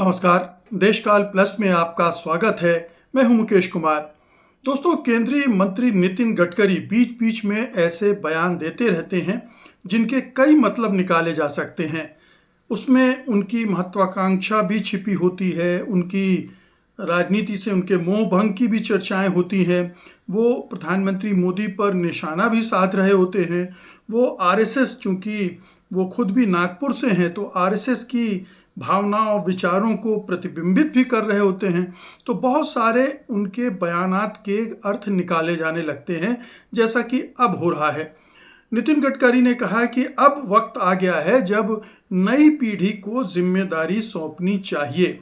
नमस्कार। देशकाल प्लस में आपका स्वागत है। मैं हूं मुकेश कुमार। दोस्तों, केंद्रीय मंत्री नितिन गडकरी बीच बीच में ऐसे बयान देते रहते हैं जिनके कई मतलब निकाले जा सकते हैं। उसमें उनकी महत्वाकांक्षा भी छिपी होती है, उनकी राजनीति से उनके मोह भंग की भी चर्चाएं होती हैं। वो प्रधानमंत्री मोदी पर निशाना भी साध रहे होते हैं। वो आरएसएस, चूंकि वो खुद भी नागपुर से हैं, तो आरएसएस की भावनाओं विचारों को प्रतिबिंबित भी कर रहे होते हैं। तो बहुत सारे उनके बयानात के अर्थ निकाले जाने लगते हैं, जैसा कि अब हो रहा है। नितिन गडकरी ने कहा कि अब वक्त आ गया है जब नई पीढ़ी को जिम्मेदारी सौंपनी चाहिए।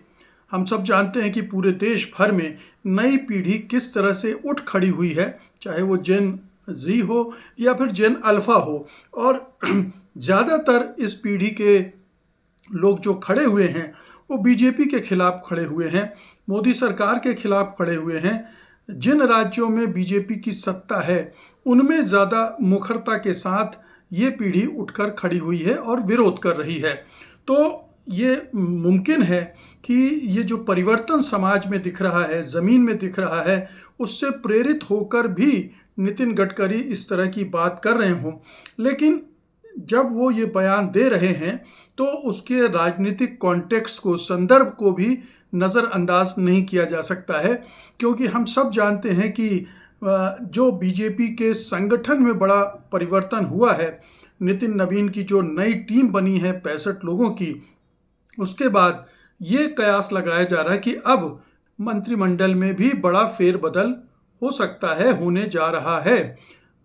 हम सब जानते हैं कि पूरे देश भर में नई पीढ़ी किस तरह से उठ खड़ी हुई है, चाहे वो जेन जी हो या फिर जेन अल्फा हो। और ज़्यादातर इस पीढ़ी के लोग जो खड़े हुए हैं वो बीजेपी के खिलाफ खड़े हुए हैं, मोदी सरकार के खिलाफ खड़े हुए हैं। जिन राज्यों में बीजेपी की सत्ता है उनमें ज़्यादा मुखरता के साथ ये पीढ़ी उठकर खड़ी हुई है और विरोध कर रही है। तो ये मुमकिन है कि ये जो परिवर्तन समाज में दिख रहा है, ज़मीन में दिख रहा है, उससे प्रेरित होकर भी नितिन गडकरी इस तरह की बात कर रहे हों। लेकिन जब वो ये बयान दे रहे हैं तो उसके राजनीतिक कॉन्टेक्स्ट को, संदर्भ को भी नज़रअंदाज नहीं किया जा सकता है, क्योंकि हम सब जानते हैं कि जो बीजेपी के संगठन में बड़ा परिवर्तन हुआ है, नितिन नवीन की जो नई टीम बनी है 65 लोगों की, उसके बाद ये कयास लगाया जा रहा है कि अब मंत्रिमंडल में भी बड़ा फेरबदल हो सकता है, होने जा रहा है।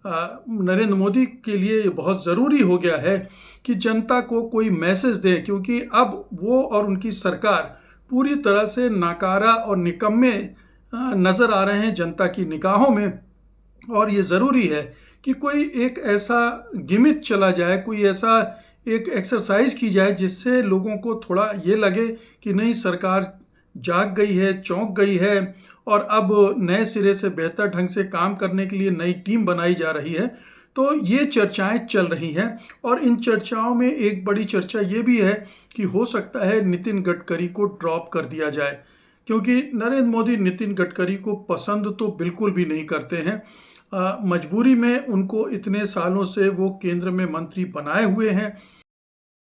नरेंद्र मोदी के लिए ये बहुत ज़रूरी हो गया है कि जनता को कोई मैसेज दे, क्योंकि अब वो और उनकी सरकार पूरी तरह से नाकारा और निकम्मे नज़र आ रहे हैं जनता की निगाहों में। और ये ज़रूरी है कि कोई एक ऐसा गिमिक चला जाए, कोई ऐसा एक एक्सरसाइज की जाए जिससे लोगों को थोड़ा ये लगे कि नहीं, सरकार जाग गई है, चौंक गई है और अब नए सिरे से बेहतर ढंग से काम करने के लिए नई टीम बनाई जा रही है। तो ये चर्चाएं चल रही हैं और इन चर्चाओं में एक बड़ी चर्चा ये भी है कि हो सकता है नितिन गडकरी को ड्रॉप कर दिया जाए, क्योंकि नरेंद्र मोदी नितिन गडकरी को पसंद तो बिल्कुल भी नहीं करते हैं। मजबूरी में उनको इतने सालों से वो केंद्र में मंत्री बनाए हुए हैं